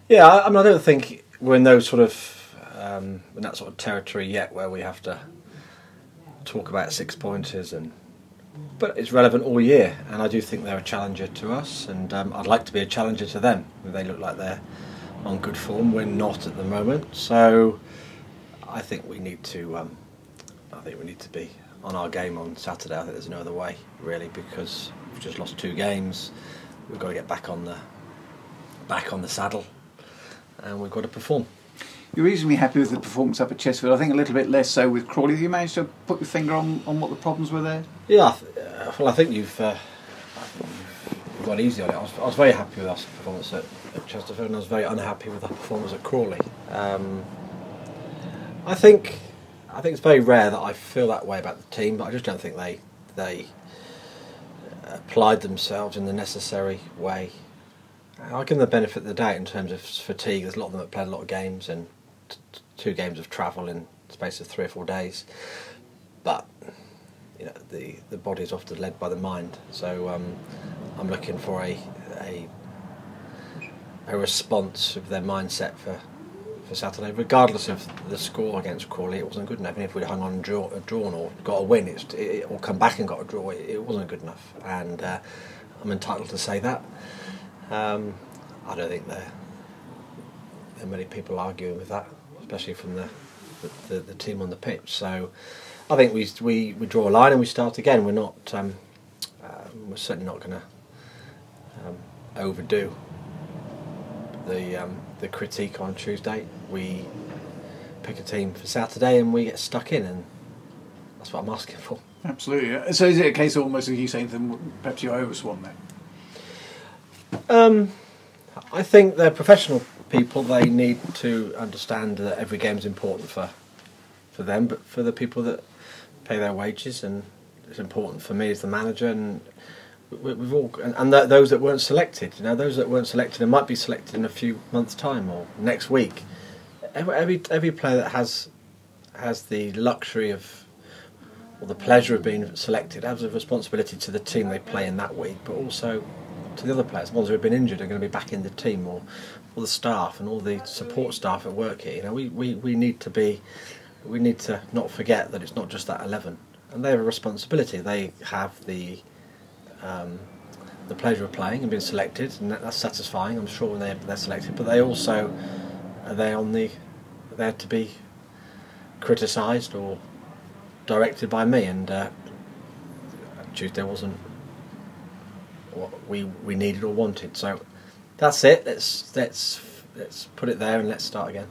Yeah, I mean, I don't think we're in those sort of in that sort of territory yet where we have to talk about 6-pointers, but it's relevant all year, and I do think they're a challenger to us, and I'd like to be a challenger to them. They look like they're on good form. We're not at the moment, so I think we need to. I think we need to be on our game on Saturday. I think there's no other way, really, because we've just lost 2 games. We've got to get back on the saddle, and we've got to perform. You're reasonably happy with the performance up at Chesterfield. I think a little bit less so with Crawley. Have you managed to put your finger on what the problems were there? Yeah, well, I think you've gone easy on it. I was very happy with our performance at Chesterfield, and I was very unhappy with our performance at Crawley. I think it's very rare that I feel that way about the team, but I just don't think they applied themselves in the necessary way. I'll give them the benefit of the doubt in terms of fatigue. There's a lot of them that played a lot of games and 2 games of travel in the space of 3 or 4 days. But you know, the body is often led by the mind. So I'm looking for a response of their mindset for Saturday, regardless of the score against Crawley. It wasn't good enough. Even if we'd hung on and drawn or got a win, or come back and got a draw, it wasn't good enough. And I'm entitled to say that. I don't think there are many people arguing with that, especially from the team on the pitch. So I think we draw a line and we start again. We're not. We're certainly not going to overdo the critique on Tuesday. We pick a team for Saturday and we get stuck in, and that's what I'm asking for. Absolutely. So is it a case of almost as you saying to them, perhaps you overswam then? I think they're professional people. They need to understand that every game is important for them, but for the people that pay their wages, and it's important for me as the manager, and we've all those that weren't selected. You know, those that weren't selected and might be selected in a few months' time or next week. Every player that has the luxury of or the pleasure of being selected has a responsibility to the team they play in that week, but also to the other players. The ones who have been injured are going to be back in the team, or the staff and all the support staff at work here. You know, we need to not forget that it's not just that 11, and they have a responsibility. They have the pleasure of playing and being selected, and that's satisfying, I'm sure, when they're selected. But they also are there to be criticised or directed by me, and Tuesday wasn't what we needed or wanted. So that's it. Let's put it there and let's start again.